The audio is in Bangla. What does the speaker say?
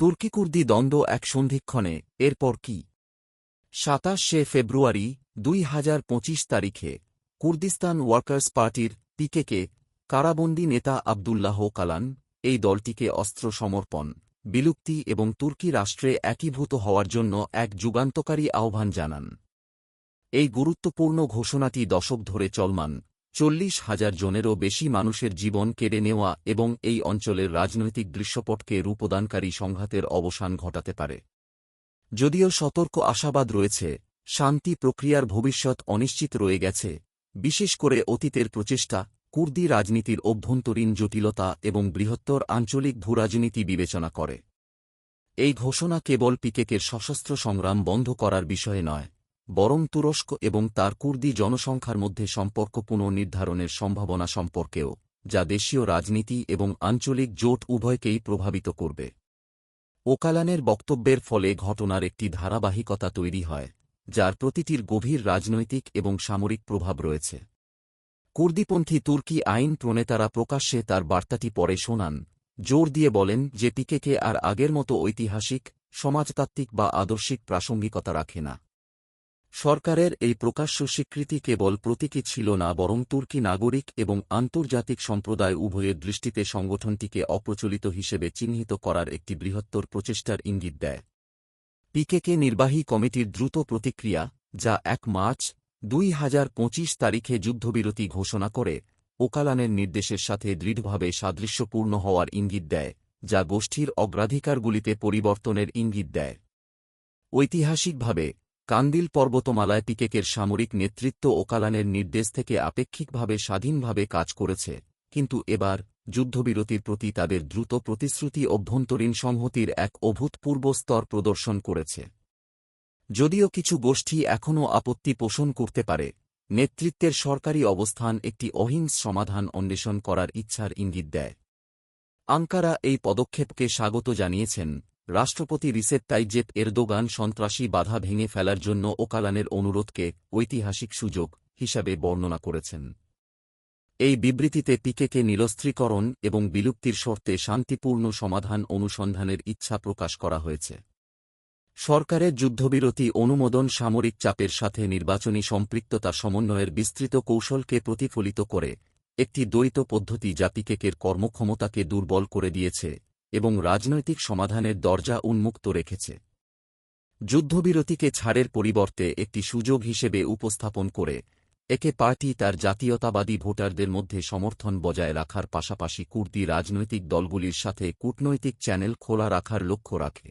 তুর্কি কুর্দি দ্বন্দ্ব এক সন্ধিক্ষণে, এরপর কি? ২৭শে ফেব্রুয়ারি ২০২৫ তারিখে কুর্দিস্তান ওয়ার্কার্স পার্টির পিকেকে কারাবন্দী নেতা আবদুল্লাহ ওকালান এই দলটিকে অস্ত্র সমর্পণ, বিলুপ্তি এবং তুর্কি রাষ্ট্রে একীভূত হওয়ার জন্য এক যুগান্তকারী আহ্বান জানান। এই গুরুত্বপূর্ণ ঘোষণাটি দশক ধরে চলমান ৪০,০০০ জনেরও বেশি মানুষের জীবন কেড়ে নেওয়া এবং এই অঞ্চলের রাজনৈতিক দৃশ্যপটকে রূপদানকারী সংঘাতের অবসান ঘটাতে পারে। যদিও সতর্ক আশাবাদ রয়েছে, শান্তি প্রক্রিয়ার ভবিষ্যৎ অনিশ্চিত রয়ে গেছে, বিশেষ করে অতীতের প্রচেষ্টা, কুর্দি রাজনীতির অভ্যন্তরীণ জটিলতা এবং বৃহত্তর আঞ্চলিক ভূরাজনীতি বিবেচনা করে। এই ঘোষণা কেবল পিকেকের সশস্ত্র সংগ্রাম বন্ধ করার বিষয়ে নয়, বরং তুরস্ক এবং তার কুর্দি জনসংখ্যার মধ্যে সম্পর্ক পুনর্নির্ধারণের সম্ভাবনা সম্পর্কেও, যা দেশীয় রাজনীতি এবং আঞ্চলিক জোট উভয়কেই প্রভাবিত করবে। ওকালানের বক্তব্যের ফলে ঘটনার একটি ধারাবাহিকতা তৈরি হয়, যার প্রতিটির গভীর রাজনৈতিক এবং সামরিক প্রভাব রয়েছে। কুর্দিপন্থী তুর্কি আইন প্রণেতারা প্রকাশ্যে তার বার্তাটি পরে শোনান, জোর দিয়ে বলেন যে পিকেকে আর আগের মতো ঐতিহাসিক, সমাজতাত্ত্বিক বা আদর্শিক প্রাসঙ্গিকতা রাখে না। সরকারের এই প্রকাশ্য স্বীকৃতি কেবল প্রতীকী ছিল না, বরং তুর্কি নাগরিক এবং আন্তর্জাতিক সম্প্রদায় উভয়ের দৃষ্টিতে সংগঠনটিকে অপ্রচলিত হিসেবে চিহ্নিত করার একটি বৃহত্তর প্রচেষ্টার ইঙ্গিত দেয়। পিকেকে নির্বাহী কমিটির দ্রুত প্রতিক্রিয়া, যা ১ মার্চ ২০২৫ তারিখে যুদ্ধবিরতি ঘোষণা করে, ওকালানের নির্দেশের সাথে দৃঢ়ভাবে সাদৃশ্যপূর্ণ হওয়ার ইঙ্গিত দেয়, যা গোষ্ঠীর অগ্রাধিকারগুলিতে পরিবর্তনের ইঙ্গিত দেয়। ঐতিহাসিকভাবে, কান্দিল পর্বতমালায় পিকেকের সামরিক নেতৃত্ব ওকালানের নির্দেশ থেকে আপেক্ষিকভাবে স্বাধীনভাবে কাজ করেছে, কিন্তু এবার, যুদ্ধবিরতির প্রতি তাদের দ্রুত প্রতিশ্রুতি অভ্যন্তরীণ সংহতির এক অভূতপূর্ব স্তর প্রদর্শন করেছে। যদিও কিছু গোষ্ঠী এখনও আপত্তি পোষণ করতে পারে, নেতৃত্বের সরকারি অবস্থান একটি অহিংস সমাধান অন্বেষণ করার ইচ্ছার ইঙ্গিত দেয়। আঙ্কারা এই পদক্ষেপকে স্বাগত জানিয়েছেন। রাষ্ট্রপতি রিসেপ তাইয়েপ এরদোগান সন্ত্রাসী বাধা ভেঙে ফেলার জন্য ওকালানের অনুরোধকে ঐতিহাসিক সুযোগ হিসাবে বর্ণনা করেছেন। এই বিবৃতিতে পিকেকে নিরস্ত্রীকরণ এবং বিলুপ্তির শর্তে শান্তিপূর্ণ সমাধান অনুসন্ধানের ইচ্ছা প্রকাশ করা হয়েছে। সরকারের যুদ্ধবিরতি অনুমোদন সামরিক চাপের সাথে নির্বাচনী সম্পৃক্ততা সমন্বয়ের বিস্তৃত কৌশলকে প্রতিফলিত করে, একটি দ্বৈত পদ্ধতি যা পিকেকের কর্মক্ষমতাকে দুর্বল করে দিয়েছে এবং রাজনৈতিক সমাধানের দরজা উন্মুক্ত রেখেছে। যুদ্ধবিরতিকে ছাড়ের পরিবর্তে একটি সুযোগ হিসেবে উপস্থাপন করে, একে পার্টি তার জাতীয়তাবাদী ভোটারদের মধ্যে সমর্থন বজায় রাখার পাশাপাশি কুর্দি রাজনৈতিক দলগুলির সাথে কূটনৈতিক চ্যানেল খোলা রাখার লক্ষ্য রাখে।